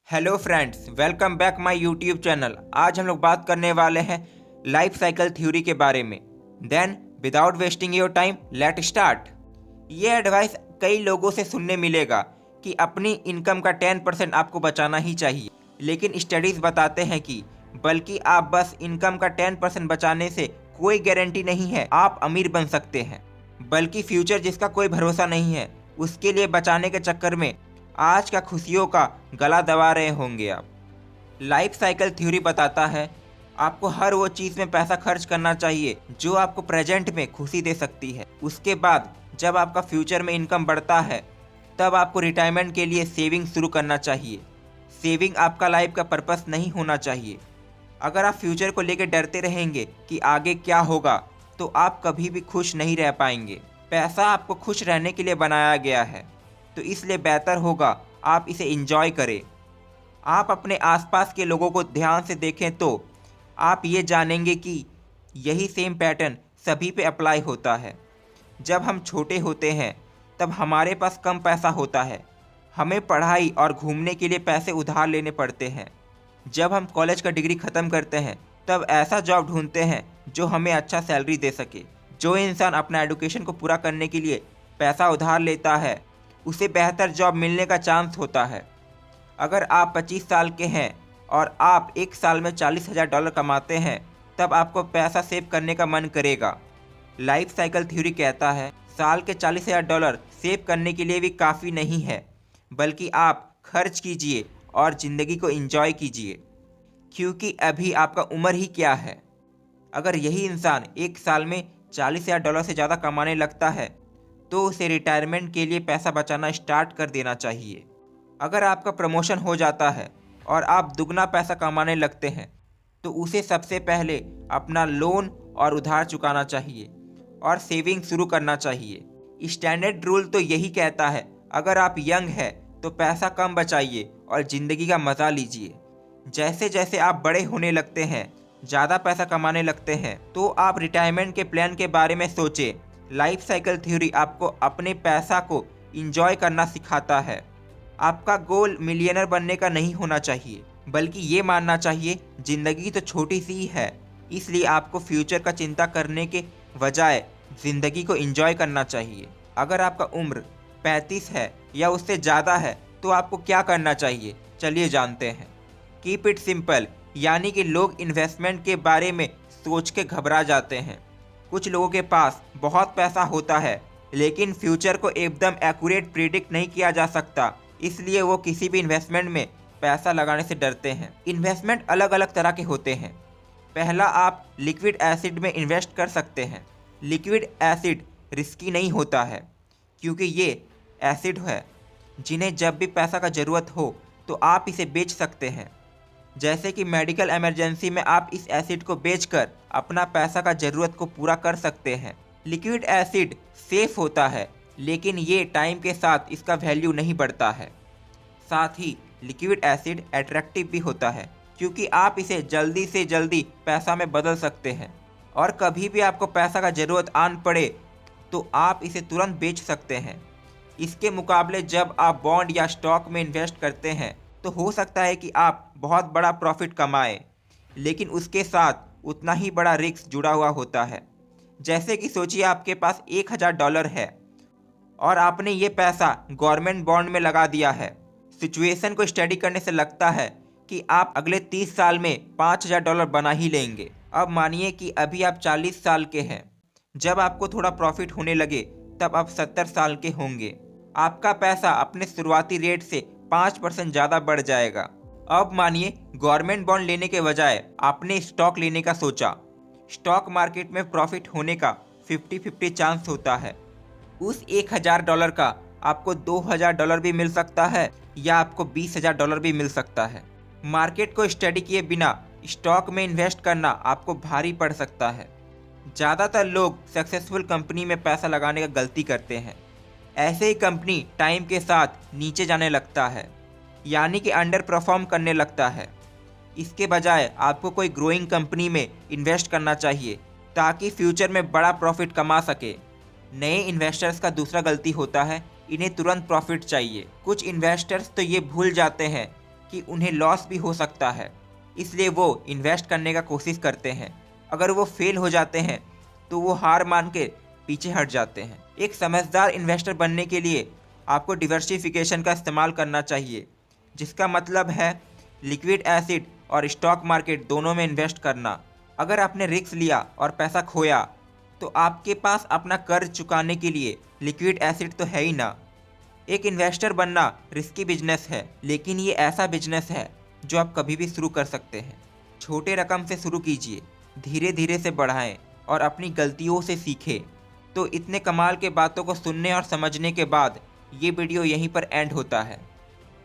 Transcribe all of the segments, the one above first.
Hello friends, welcome back my YouTube channel. आज हम लोग बात करने वाले हैं लाइफ साइकिल थ्योरी के बारे में। Then without wasting your time let start. ये एडवाइस कई लोगों से सुनने मिलेगा कि अपनी इनकम का 10% आपको बचाना ही चाहिए, लेकिन स्टडीज़ बताते हैं कि बल्कि आप बस इनकम का 10% बचाने से कोई गारंटी नहीं है आप अमीर बन सकते हैं, बल्कि फ्यूचर जिसका कोई भरोसा नहीं है उसके लिए बचाने के चक्कर में आज का खुशियों का गला दबा रहे होंगे आप। लाइफ साइकिल थ्योरी बताता है आपको हर वो चीज़ में पैसा खर्च करना चाहिए जो आपको प्रेजेंट में खुशी दे सकती है। उसके बाद जब आपका फ्यूचर में इनकम बढ़ता है तब आपको रिटायरमेंट के लिए सेविंग शुरू करना चाहिए। सेविंग आपका लाइफ का पर्पस नहीं होना चाहिए। अगर आप फ्यूचर को लेकर डरते रहेंगे कि आगे क्या होगा तो आप कभी भी खुश नहीं रह पाएंगे। पैसा आपको खुश रहने के लिए बनाया गया है, तो इसलिए बेहतर होगा आप इसे एंजॉय करें। आप अपने आसपास के लोगों को ध्यान से देखें तो आप ये जानेंगे कि यही सेम पैटर्न सभी पे अप्लाई होता है। जब हम छोटे होते हैं तब हमारे पास कम पैसा होता है, हमें पढ़ाई और घूमने के लिए पैसे उधार लेने पड़ते हैं। जब हम कॉलेज का डिग्री ख़त्म करते हैं तब ऐसा जॉब ढूंढते हैं जो हमें अच्छा सैलरी दे सके। जो इंसान अपना एजुकेशन को पूरा करने के लिए पैसा उधार लेता है उसे बेहतर जॉब मिलने का चांस होता है। अगर आप 25 साल के हैं और आप एक साल में $40,000 कमाते हैं तब आपको पैसा सेव करने का मन करेगा। लाइफ साइकिल थ्योरी कहता है साल के $40,000 सेव करने के लिए भी काफ़ी नहीं है, बल्कि आप खर्च कीजिए और ज़िंदगी को एंजॉय कीजिए, क्योंकि अभी आपका उम्र ही क्या है। अगर यही इंसान एक साल में $40,000 से ज़्यादा कमाने लगता है तो उसे रिटायरमेंट के लिए पैसा बचाना स्टार्ट कर देना चाहिए। अगर आपका प्रमोशन हो जाता है और आप दुगना पैसा कमाने लगते हैं तो उसे सबसे पहले अपना लोन और उधार चुकाना चाहिए और सेविंग शुरू करना चाहिए। स्टैंडर्ड रूल तो यही कहता है अगर आप यंग हैं तो पैसा कम बचाइए और ज़िंदगी का मज़ा लीजिए। जैसे जैसे आप बड़े होने लगते हैं, ज़्यादा पैसा कमाने लगते हैं, तो आप रिटायरमेंट के प्लान के बारे में सोचें। लाइफ साइकिल थ्योरी आपको अपने पैसा को इंजॉय करना सिखाता है। आपका गोल मिलियनर बनने का नहीं होना चाहिए, बल्कि ये मानना चाहिए ज़िंदगी तो छोटी सी ही है, इसलिए आपको फ्यूचर का चिंता करने के बजाय ज़िंदगी को इंजॉय करना चाहिए। अगर आपका उम्र 35 है या उससे ज़्यादा है तो आपको क्या करना चाहिए, चलिए जानते हैं। कीप इट सिंपल, यानी कि लोग इन्वेस्टमेंट के बारे में सोच के घबरा जाते हैं। कुछ लोगों के पास बहुत पैसा होता है लेकिन फ्यूचर को एकदम एक्यूरेट प्रिडिक्ट नहीं किया जा सकता, इसलिए वो किसी भी इन्वेस्टमेंट में पैसा लगाने से डरते हैं। इन्वेस्टमेंट अलग अलग तरह के होते हैं। पहला, आप लिक्विड एसिड में इन्वेस्ट कर सकते हैं। लिक्विड एसिड रिस्की नहीं होता है क्योंकि ये एसिड है जिन्हें जब भी पैसा का ज़रूरत हो तो आप इसे बेच सकते हैं। जैसे कि मेडिकल इमरजेंसी में आप इस एसिड को बेचकर अपना पैसा का ज़रूरत को पूरा कर सकते हैं। लिक्विड एसिड सेफ होता है लेकिन ये टाइम के साथ इसका वैल्यू नहीं बढ़ता है। साथ ही लिक्विड एसिड अट्रैक्टिव भी होता है क्योंकि आप इसे जल्दी से जल्दी पैसा में बदल सकते हैं और कभी भी आपको पैसा का ज़रूरत आन पड़े तो आप इसे तुरंत बेच सकते हैं। इसके मुकाबले जब आप बॉन्ड या स्टॉक में इन्वेस्ट करते हैं तो हो सकता है कि आप बहुत बड़ा प्रॉफिट कमाएं, लेकिन उसके साथ उतना ही बड़ा रिस्क जुड़ा हुआ होता है। जैसे कि सोचिए आपके पास $1,000 है और आपने ये पैसा गवर्नमेंट बॉन्ड में लगा दिया है। सिचुएशन को स्टडी करने से लगता है कि आप अगले 30 साल में $5,000 बना ही लेंगे। अब मानिए कि अभी आप 40 साल के हैं। जब आपको थोड़ा प्रॉफिट होने लगे तब आप 70 साल के होंगे। आपका पैसा अपने शुरुआती रेट से 5% ज़्यादा बढ़ जाएगा। अब मानिए गवर्नमेंट बॉन्ड लेने के बजाय आपने स्टॉक लेने का सोचा। स्टॉक मार्केट में प्रॉफिट होने का 50-50 चांस होता है। उस $1,000 का आपको $2,000 भी मिल सकता है या आपको $20,000 भी मिल सकता है। मार्केट को स्टडी किए बिना स्टॉक में इन्वेस्ट करना आपको भारी पड़ सकता है। ज़्यादातर लोग सक्सेसफुल कंपनी में पैसा लगाने का गलती करते हैं। ऐसे ही कंपनी टाइम के साथ नीचे जाने लगता है, यानी कि अंडर परफॉर्म करने लगता है। इसके बजाय आपको कोई ग्रोइंग कंपनी में इन्वेस्ट करना चाहिए ताकि फ्यूचर में बड़ा प्रॉफिट कमा सके। नए इन्वेस्टर्स का दूसरा गलती होता है, इन्हें तुरंत प्रॉफिट चाहिए। कुछ इन्वेस्टर्स तो ये भूल जाते हैं कि उन्हें लॉस भी हो सकता है, इसलिए वो इन्वेस्ट करने का कोशिश करते हैं। अगर वो फेल हो जाते हैं तो वो हार मान के पीछे हट जाते हैं। एक समझदार इन्वेस्टर बनने के लिए आपको डिवर्सिफिकेशन का इस्तेमाल करना चाहिए, जिसका मतलब है लिक्विड एसिड और स्टॉक मार्केट दोनों में इन्वेस्ट करना। अगर आपने रिस्क लिया और पैसा खोया तो आपके पास अपना कर्ज चुकाने के लिए लिक्विड एसिड तो है ही ना। एक इन्वेस्टर बनना रिस्की बिजनेस है, लेकिन ये ऐसा बिजनेस है जो आप कभी भी शुरू कर सकते हैं। छोटे रकम से शुरू कीजिए, धीरे धीरे से बढ़ाएं और अपनी गलतियों से सीखें। तो इतने कमाल के बातों को सुनने और समझने के बाद ये वीडियो यहीं पर एंड होता है।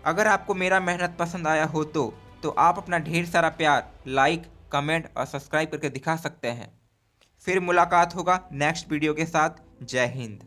अगर आपको मेरा मेहनत पसंद आया हो तो आप अपना ढेर सारा प्यार लाइक, कमेंट और सब्सक्राइब करके दिखा सकते हैं। फिर मुलाकात होगा नेक्स्ट वीडियो के साथ। जय हिंद।